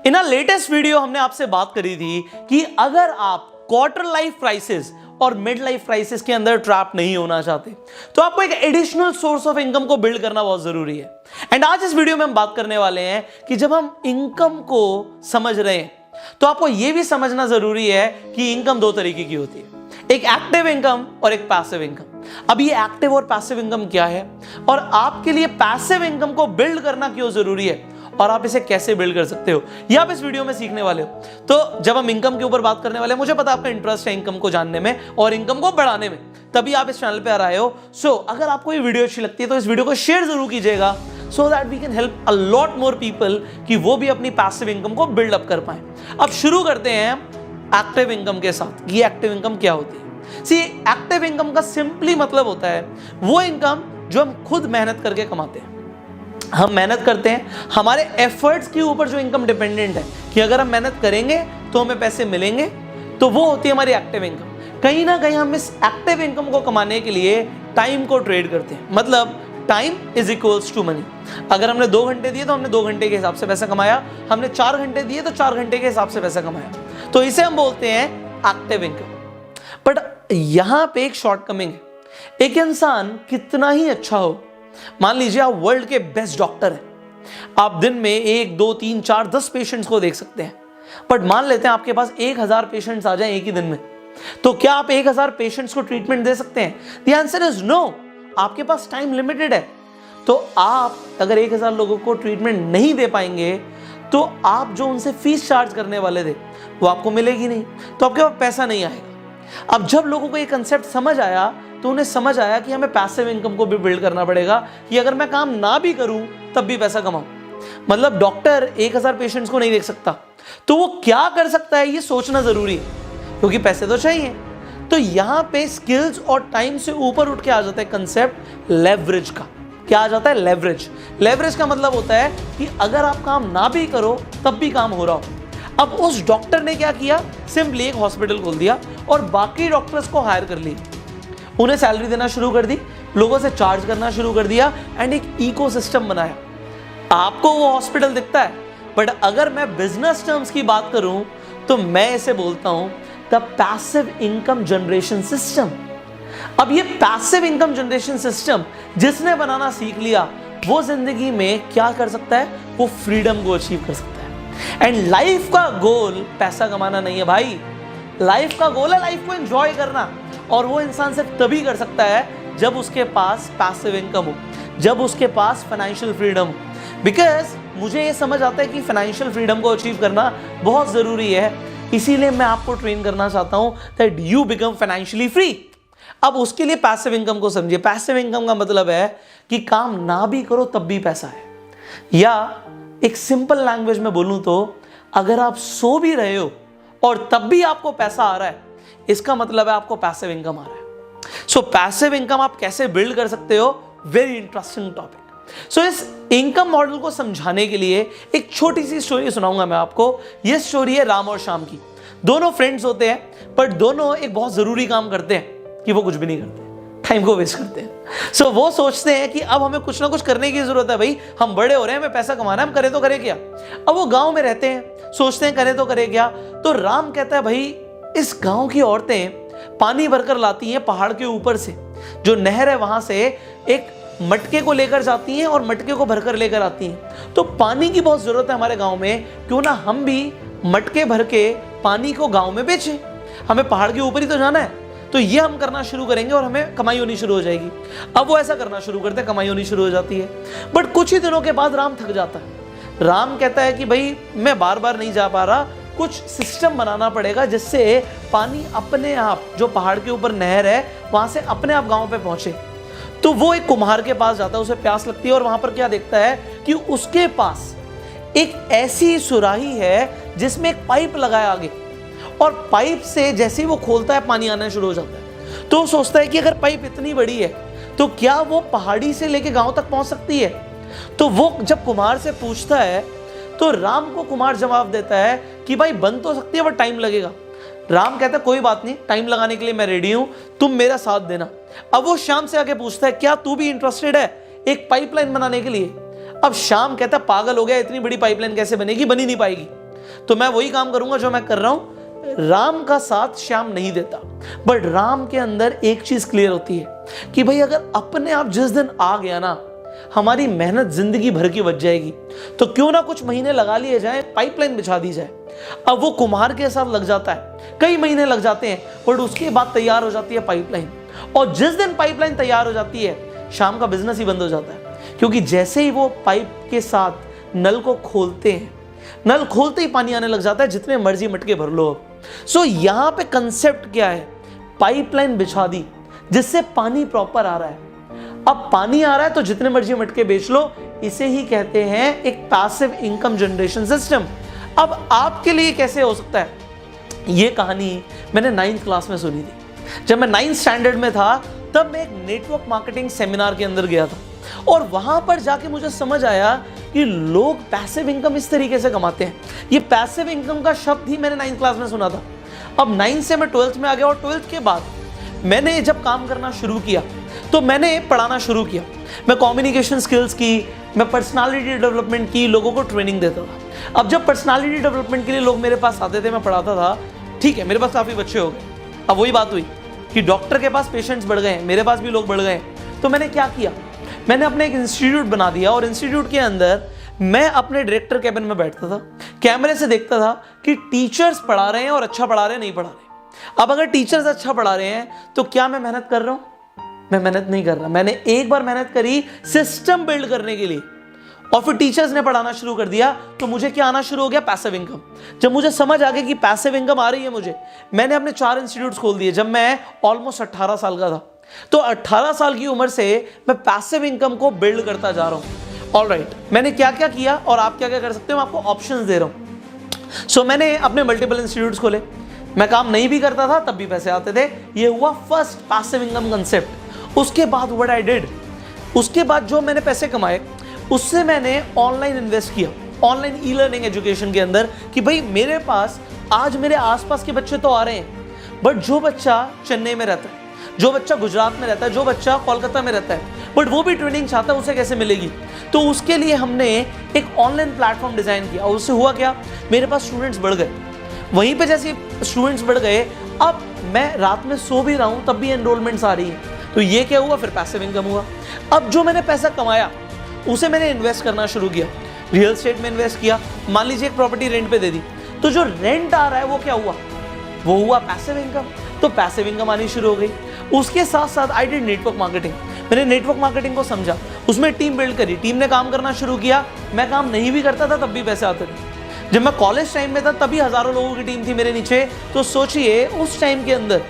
इन अ latest video हमने आपसे बात करी थी कि अगर आप क्वार्टर लाइफ क्राइसिस और मिड लाइफ क्राइसिस के अंदर ट्रैप नहीं होना चाहते तो आपको एक एडिशनल सोर्स ऑफ इनकम को बिल्ड करना बहुत जरूरी है। एंड आज इस वीडियो में हम बात करने वाले हैं कि जब हम इनकम को समझ रहे हैं तो आपको यह भी समझना जरूरी है कि इनकम दो तरीके की होती है, एक एक्टिव इनकम और एक पैसिव इनकम। अब ये एक्टिव और पैसिव इनकम क्या है और आपके लिए पैसिव इनकम को बिल्ड करना क्यों जरूरी है और आप इसे कैसे बिल्ड कर सकते हो, ये आप इस वीडियो में सीखने वाले हो। तो जब हम इनकम के ऊपर बात करने वाले हैं, मुझे पता आपका इंटरेस्ट है इनकम को जानने में और इनकम को बढ़ाने में, तभी आप इस चैनल पे आ रहे हो। सो अगर आपको ये वीडियो अच्छी लगती है तो इस वीडियो को शेयर जरूर कीजिएगा so that we can help a lot more people कि वो भी अपनी पैसिव इनकम को बिल्ड अप कर पाए। अब शुरू करते हैं एक्टिव इनकम के साथ। ये एक्टिव इनकम क्या होती है? सी, एक्टिव इनकम का सिंपली मतलब होता है वो इनकम जो हम खुद मेहनत करके कमाते हैं। हम मेहनत करते हैं, हमारे एफर्ट्स के ऊपर जो इनकम डिपेंडेंट है कि अगर हम मेहनत करेंगे तो हमें पैसे मिलेंगे, तो वो होती है हमारी एक्टिव इनकम। कहीं ना कहीं हम इस एक्टिव इनकम को कमाने के लिए टाइम को ट्रेड करते हैं, मतलब time is equals to money. अगर हमने 2 घंटे दिए तो हमने 2 घंटे के हिसाब से पैसा कमाया, हमने 4 घंटे दिए तो 4 घंटे के हिसाब से पैसा कमाया, तो इसे हम बोलते हैं एक्टिव इनकम। बट यहां पे एक शॉर्टकमिंग है। एक इंसान कितना ही अच्छा हो, मान लीजिए आप वर्ल्ड के बेस्ट डॉक्टर हैं, आप दिन में 1, 2, 3, 4, 10 पेशेंट्स को देख सकते हैं, बट मान लेते हैं आपके पास 1000 पेशेंट्स आ जाएं एक ही दिन में, तो क्या आप 1000 पेशेंट्स को ट्रीटमेंट दे सकते हैं? The answer is no. आपके पास टाइम लिमिटेड है, तो आप अगर 1000 लोगों को ट्रीटमेंट नहीं दे पाएंगे तो आप जो उनसे फीस चार्ज करने वाले थे वो आपको मिलेगी नहीं, तो आपके पास पैसा नहीं आएगा। अब जब लोगों को ये कंसेप्ट समझ आया तो उन्हें समझ आया कि हमें पैसिव इनकम को भी बिल्ड करना पड़ेगा कि अगर मैं काम ना भी करूं तब भी पैसा कमाऊं। मतलब डॉक्टर 1000 पेशेंट्स को नहीं देख सकता, तो वो क्या कर सकता है ये सोचना जरूरी है, क्योंकि पैसे तो चाहिए। तो यहां पे स्किल्स और टाइम से ऊपर उठ के आ जाता है कंसेप्ट लेवरेज का। क्या आ जाता है? लेवरेज। लेवरेज का मतलब होता है कि अगर आप काम ना भी करो तब भी काम हो रहा हो। अब उस डॉक्टर ने क्या किया? सिंपली एक हॉस्पिटल खोल दिया और बाकी डॉक्टर्स को हायर कर लिया, उन्हें सैलरी देना शुरू कर दी, लोगों से चार्ज करना शुरू कर दिया एंड एक इकोसिस्टम बनाया। आपको वो हॉस्पिटल दिखता है, बट अगर मैं बिजनेस टर्म्स की बात करूं तो मैं इसे बोलता हूं the passive income generation system. अब ये पैसिव इनकम जनरेशन सिस्टम जिसने बनाना सीख लिया वो जिंदगी में क्या कर सकता है? वो फ्रीडम को अचीव कर सकता है। एंड लाइफ का गोल पैसा कमाना नहीं है भाई, लाइफ का गोल है लाइफ को एंजॉय करना, और वो इंसान सिर्फ तभी कर सकता है जब उसके पास पैसिव इनकम हो, जब उसके पास फाइनेंशियल फ्रीडम हो। बिकॉज मुझे ये समझ आता है कि फाइनेंशियल फ्रीडम को अचीव करना बहुत जरूरी है, इसीलिए मैं आपको ट्रेन करना चाहता हूं that you become financially free. अब उसके लिए पैसिव इनकम को समझिए। पैसिव इनकम का मतलब है कि काम ना भी करो तब भी पैसा है, या एक सिंपल लैंग्वेज में बोलूं तो अगर आप सो भी रहे हो और तब भी आपको पैसा आ रहा है, इसका मतलब है आपको पैसिव इनकम आ रहा है। सो पैसिव इनकम आप कैसे बिल्ड कर सकते हो? Very interesting topic. सो इस इनकम मॉडल को समझाने के लिए एक छोटी सी स्टोरी सुनाऊंगा मैं आपको। यह स्टोरी है राम और श्याम की। दोनों फ्रेंड्स होते हैं, पर दोनों एक बहुत जरूरी काम करते हैं कि वो कुछ भी नहीं करते, टाइम को वेस्ट करते हैं। सो वो सोचते हैं कि अब हमें कुछ ना कुछ करने की जरूरत है, भाई हम बड़े हो रहे हैं, हमें पैसा कमाना है, हम करें तो करें क्या। अब वो गांव में रहते हैं, सोचते हैं करें तो करें क्या। तो राम कहता है भाई इस गांव की औरतें पानी भरकर लाती हैं पहाड़ के ऊपर से, जो नहर है वहां से एक मटके को लेकर जाती हैं और मटके को भरकर लेकर आती हैं। तो पानी की बहुत जरूरत है हमारे गांव में, क्यों ना हम भी मटके भर के पानी को गांव में बेचें, हमें पहाड़ के ऊपर ही तो जाना है, तो ये हम करना शुरू करेंगे और हमें कमाई होनी शुरू हो जाएगी। अब वो ऐसा करना शुरू करते हैं, कमाई होनी शुरू हो जाती है। बट कुछ ही दिनों के बाद राम थक जाता है। राम कहता है कि भाई मैं बार बार नहीं जा पा रहा, कुछ सिस्टम बनाना पड़ेगा जिससे पानी अपने आप, जो पहाड़ के ऊपर नहर है वहां से अपने आप गांव पे पहुंचे। तो वो एक कुम्हार के पास जाता है, उसे प्यास लगती है और वहां पर क्या देखता है कि उसके पास एक ऐसी सुराही है जिसमें एक पाइप लगाया आगे, और पाइप से जैसे ही वो खोलता है पानी आना शुरू हो जाता है। तो वो सोचता है कि अगर पाइप इतनी बड़ी है तो क्या वो पहाड़ी से लेके गांव तक पहुंच सकती है। तो वो जब कुम्हार से पूछता है तो राम को कुम्हार जवाब देता है कि भाई बन तो सकती है पर टाइम लगेगा। राम कहता है कोई बात नहीं, टाइम लगाने के लिए मैं रेडी हूं, तुम मेरा साथ देना। अब वो श्याम से आके पूछता है क्या तू भी इंटरेस्टेड है एक पाइपलाइन बनाने के लिए। अब श्याम कहता है पागल हो गया, इतनी बड़ी पाइपलाइन कैसे बनेगी, बनी नहीं पाएगी। तो मैं वही काम करूंगा जो मैं कर रहा हूं। राम का साथ श्याम नहीं देता, बट राम के अंदर एक चीज क्लियर होती है कि भाई अगर अपने आप जिस दिन आ गया ना, हमारी मेहनत जिंदगी भर की बच जाएगी। तो क्यों ना कुछ महीने लगा लिए जाए, पाइपलाइन बिछा दी जाए। अब वो कुम्हार के साथ लग जाता है, कई महीने लग जाते हैं, बट उसके बाद तैयार हो जाती है पाइपलाइन। और जिस दिन पाइपलाइन तैयार हो जाती है, शाम का बिजनेस ही बंद हो जाता है। क्योंकि जैसे ही वो पाइप के साथ नल को खोलते हैं, नल खोलते ही पानी आने लग जाता है, जितने मर्जी मटके भर लो। सो यहां पे कंसेप्ट क्या है, पाइपलाइन बिछा दी जिससे पानी प्रॉपर आ रहा है। अब पानी आ रहा है तो जितने मर्जी मटके बेच लो, इसे ही कहते हैं एक पैसिव इनकम जनरेशन सिस्टम। अब आपके लिए कैसे हो सकता है, ये कहानी मैंने 9th क्लास में सुनी थी। जब मैं 9th स्टैंडर्ड में था, तब मैं एक नेटवर्क मार्केटिंग सेमिनार के अंदर गया था, और वहां पर जाके मुझे समझ आया कि लोग पैसिव इनकम इस तरीके से कमाते हैं। ये पैसिव इनकम का शब्द ही मैंने 9th क्लास में सुना था। अब 9th से मैं 12th में आ गया, और 12th के बाद मैंने जब काम करना शुरू किया तो मैंने पढ़ाना शुरू किया। मैं कम्युनिकेशन स्किल्स की, मैं पर्सनालिटी डेवलपमेंट की, लोगों को ट्रेनिंग देता था। अब जब पर्सनालिटी डेवलपमेंट के लिए लोग मेरे पास आते थे, मैं पढ़ाता था, ठीक है, मेरे पास काफ़ी बच्चे हो गए। अब वही बात हुई कि डॉक्टर के पास पेशेंट्स बढ़ गए, मेरे पास भी लोग बढ़ गए। तो मैंने क्या किया, मैंने अपने एक इंस्टीट्यूट बना दिया, और इंस्टीट्यूट के अंदर मैं अपने डायरेक्टर कैबिन में बैठता था, कैमरे से देखता था कि टीचर्स पढ़ा रहे हैं और अच्छा पढ़ा रहे हैं, नहीं पढ़ा रहे। अब अगर टीचर्स अच्छा पढ़ा रहे हैं तो क्या मैं मेहनत कर रहा हूं? मैं मेहनत नहीं कर रहा। मैंने एक बार मेहनत करी सिस्टम बिल्ड करने के लिए, और फिर टीचर्स ने पढ़ाना शुरू कर दिया, तो मुझे क्या आना शुरू हो गया, पैसिव इनकम। जब मुझे समझ आ गया कि पैसिव इनकम आ रही है मुझे, मैंने अपने 4 इंस्टीट्यूट्स खोल दिए। जब मैं ऑलमोस्ट 18 साल का था, तो 18 साल की उम्र से मैं पैसिव इनकम को बिल्ड करता जा रहा हूं। ऑलराइट, मैंने क्या क्या किया और आप क्या क्या कर सकते हो, मैं आपको ऑप्शंस दे रहा हूं। सो मैंने अपने मल्टीपल इंस्टीट्यूट्स खोले, मैं काम नहीं भी करता था तब भी पैसे आते थे। ये हुआ फर्स्ट पैसिव इनकम कंसेप्ट। उसके बाद व्हाट आई डिड, उसके बाद जो मैंने पैसे कमाए उससे मैंने ऑनलाइन इन्वेस्ट किया, ऑनलाइन ई लर्निंग एजुकेशन के अंदर, कि भाई मेरे पास आज मेरे आसपास के बच्चे तो आ रहे हैं, बट जो बच्चा चेन्नई में रहता है, जो बच्चा गुजरात में रहता है, जो बच्चा कोलकाता में रहता है, बट वो भी ट्रेनिंग चाहता है, उसे कैसे मिलेगी? तो उसके लिए हमने एक ऑनलाइन प्लेटफॉर्म डिजाइन किया, और उससे हुआ क्या, मेरे पास स्टूडेंट्स बढ़ गए। वहीं पे जैसे स्टूडेंट्स बढ़ गए, अब मैं रात में सो भी रहा हूं तब भी एनरोलमेंट्स आ रही है। तो ये क्या हुआ, फिर पैसिव इनकम हुआ। अब जो मैंने पैसा कमाया उसे मैंने इन्वेस्ट करना शुरू किया, रियल एस्टेट में इन्वेस्ट किया। मान लीजिए एक प्रॉपर्टी रेंट पे दे दी, तो जो रेंट आ रहा है वो क्या हुआ, वो हुआ पैसिव इनकम। तो पैसिव इनकम आनी शुरू हो गई। उसके साथ साथ आई डिड नेटवर्क मार्केटिंग। मैंने नेटवर्क मार्केटिंग को समझा, उसमें टीम बिल्ड करी, टीम ने काम करना शुरू किया। मैं काम नहीं भी करता था तब भी पैसे आते थे। जब मैं कॉलेज टाइम में था तभी हजारों लोगों की टीम थी मेरे नीचे। तो सोचिए उस टाइम के अंदर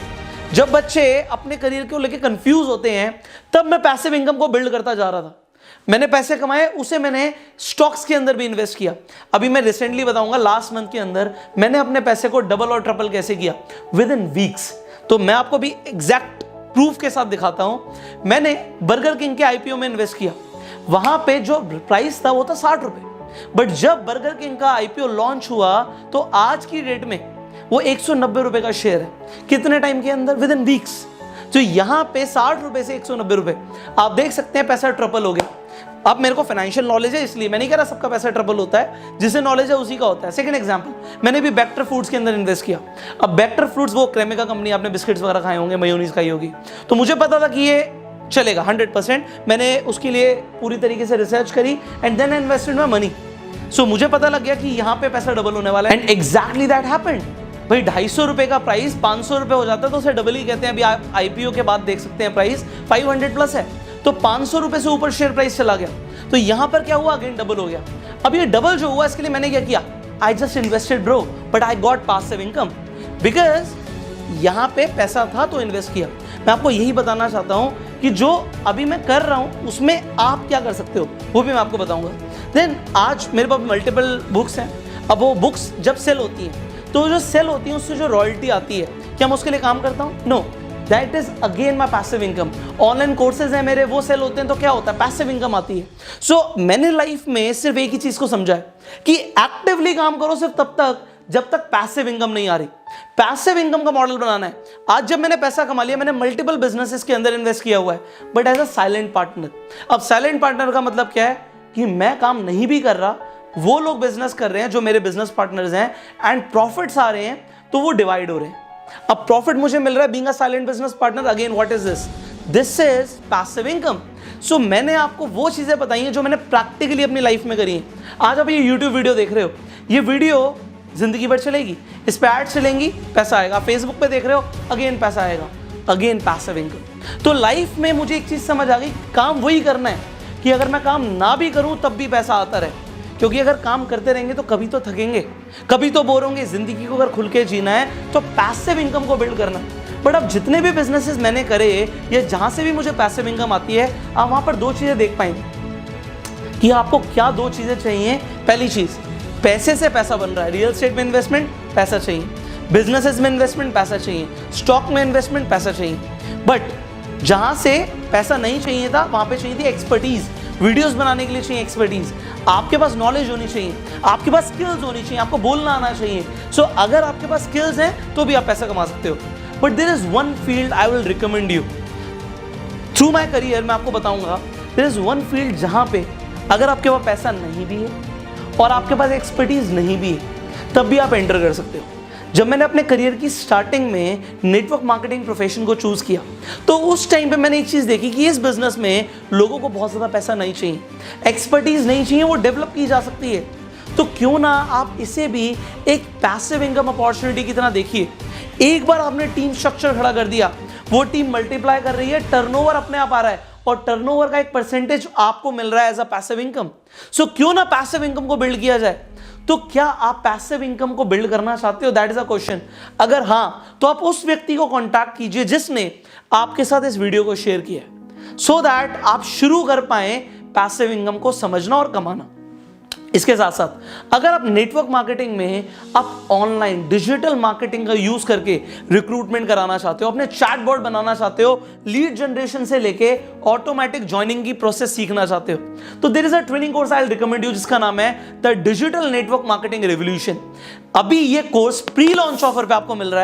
जब बच्चे अपने करियर को लेकर कंफ्यूज होते हैं, तब मैं पैसिव इनकम को बिल्ड करता जा रहा था। मैंने पैसे कमाए, उसे मैंने स्टॉक्स के अंदर भी इन्वेस्ट किया। अभी मैं रिसेंटली बताऊंगा, लास्ट मंथ के अंदर मैंने अपने पैसे को डबल और ट्रिपल कैसे किया, विद इन वीक्स। तो मैं आपको भी एग्जैक्ट प्रूफ के साथ दिखाता हूं। मैंने बर्गर किंग के आईपीओ में इन्वेस्ट किया। वहां पे जो प्राइस था वो था 60 रुपए, बट जब बर्गर किंग का आईपीओ लॉन्च हुआ तो आज की डेट में वो 190 रुपए का शेयर है। कितने टाइम के अंदर, विद इन वीक्स। तो यहां पे 60 रुपए से 190 रुपए, आप देख सकते हैं पैसा ट्रिपल हो गया। अब मेरे को फाइनेंशियल नॉलेज है, इसलिए मैं नहीं कह रहा सबका पैसा ट्रिपल होता है, जिसे नॉलेज है उसी का होता है। सेकंड एग्जांपल, मैंने भी बेक्टर फूड्स के अंदर इन्वेस्ट किया। अब बेक्टर फूड्स वो क्रेमिका कंपनी, आपने बिस्किट्स वगैरह खाए होंगे, मेयोनीज खाई होगी, तो मुझे पता था कि ये चलेगा 100%। मैंने उसके लिए पूरी तरीके से रिसर्च करी and then I invested my money. So मुझे पता लग गया कि यहाँ पे पैसा डबल होने वाला है, एंड एग्जैक्टली दैट हैपेंड। भाई 250 रुपए का प्राइस 500 रुपए हो जाता है तो उसे डबल ही कहते हैं। अभी आप आईपीओ के बाद देख सकते हैं प्राइस 500 प्लस है, तो 500 रुपए से ऊपर शेयर प्राइस चला गया। तो यहां पर क्या हुआ, अगेन डबल हो गया। अब ये डबल जो हुआ इसके लिए मैंने क्या किया, I just invested bro, but I got passive income, because यहां पे पैसा था तो इन्वेस्ट किया। मैं आपको यही बताना चाहता हूं कि जो अभी मैं कर रहा हूं उसमें आप क्या कर सकते हो वो भी मैं आपको बताऊंगा। देन आज मेरे पास मल्टीपल बुक्स हैं। अब वो बुक्स जब सेल होती हैं तो जो सेल होती है उससे जो रॉयल्टी आती है, क्या मैं उसके लिए काम करता हूँ? No, that is again my passive income. Online courses हैं मेरे, वो सेल होते हैं तो क्या होता है, पैसिव इनकम आती है। सो मैंने लाइफ में सिर्फ एक ही चीज को समझा है कि एक्टिवली काम करो सिर्फ तब तक जब तक पैसिव इनकम नहीं आ रही। पैसिव इनकम का मॉडल बनाना है। आज जब मैंने पैसा कमा लिया, मैंने मल्टीपल बिजनेसेस के अंदर इन्वेस्ट किया हुआ है, but as a silent partner. अब साइलेंट पार्टनर का मतलब क्या है कि मैं काम नहीं भी कर रहा, वो लोग बिजनेस कर रहे हैं जो मेरे बिजनेस पार्टनर्स हैं एंड प्रॉफिट्स आ रहे हैं, तो वो डिवाइड हो रहे हैं। अब प्रॉफिट मुझे मिल रहा है being a silent business partner, again what is this? This is passive income. So मैंने आपको वो चीजें बताई हैं जो मैंने प्रैक्टिकली अपनी लाइफ में करी हैं। आज आप ये यूट्यूब वीडियो देख रहे हो, ये वीडियो जिंदगी भर चलेगी, इस पे एड चलेंगी, पैसा आएगा। फेसबुक पे देख रहे हो, अगेन पैसा आएगा, अगेन पैसिव इनकम। तो लाइफ में मुझे एक चीज समझ आ गई, काम वही करना है कि अगर मैं काम ना भी करूं तब भी पैसा आता रहे, क्योंकि अगर काम करते रहेंगे तो कभी तो थकेंगे, कभी तो बोर होंगे। जिंदगी को अगर खुल के जीना है तो पैसिव इनकम को बिल्ड करना। बट अब जितने भी बिजनेसेस मैंने करे या जहां से भी मुझे पैसिव इनकम आती है, आप वहां पर दो चीजें देख पाएंगे कि आपको क्या दो चीजें चाहिए। पहली चीज, पैसे से पैसा बन रहा है, रियल एस्टेट में इन्वेस्टमेंट पैसा चाहिए, बिजनेसेस में इन्वेस्टमेंट पैसा चाहिए, स्टॉक में इन्वेस्टमेंट पैसा चाहिए। बट जहां से पैसा नहीं चाहिए था वहां पे चाहिए थी एक्सपर्टीज। वीडियोस बनाने के लिए चाहिए एक्सपर्टीज, आपके पास नॉलेज होनी चाहिए, आपके पास स्किल्स होनी चाहिए, आपको बोलना आना चाहिए। सो अगर आपके पास स्किल्स हैं तो भी आप पैसा कमा सकते हो। But there is one field I will recommend you through my career. मैं आपको बताऊंगा देयर इज वन फील्ड जहां पे अगर आपके पास पैसा नहीं भी है और आपके पास एक्सपर्टीज नहीं भी है, तब भी आप एंटर कर सकते हो। जब मैंने अपने करियर की स्टार्टिंग में नेटवर्क मार्केटिंग प्रोफेशन को चूज किया, तो उस टाइम पे मैंने एक चीज देखी कि इस बिजनेस में लोगों को बहुत ज्यादा पैसा नहीं चाहिए, एक्सपर्टीज नहीं चाहिए, वो डेवलप की जा सकती है। तो क्यों ना आप इसे भी एक पैसिव इनकम अपॉर्चुनिटी की तरह देखिए। एक बार आपने टीम स्ट्रक्चर खड़ा कर दिया, वो टीम मल्टीप्लाई कर रही है, टर्नओवर अपने आप आ रहा है और टर्नओवर का एक परसेंटेज आपको मिल रहा है एज अ पैसिव इनकम। सो क्यों ना पैसिव इनकम को बिल्ड किया जाए। तो क्या आप पैसिव इनकम को बिल्ड करना चाहते हो? That is a question. अगर हां, तो आप उस व्यक्ति को कांटेक्ट कीजिए जिसने आपके साथ इस वीडियो को शेयर किया है, सो दैट आप शुरू कर पाए पैसिव इनकम को समझना और कमाना। इसके साथ साथ अगर आप नेटवर्क मार्केटिंग में आप ऑनलाइन डिजिटल मार्केटिंग का यूज करके रिक्रूटमेंट कराना चाहते हो, अपने चैटबॉट बनाना चाहते हो, लीड जनरेशन से लेके ऑटोमेटिक ज्वाइनिंग की प्रोसेस सीखना चाहते हो, तो there is a training course I will recommend you जिसका नाम है the digital network marketing revolution. अभी ये कोर्स प्री लॉन्च ऑफर पे आपको मिल रहा है।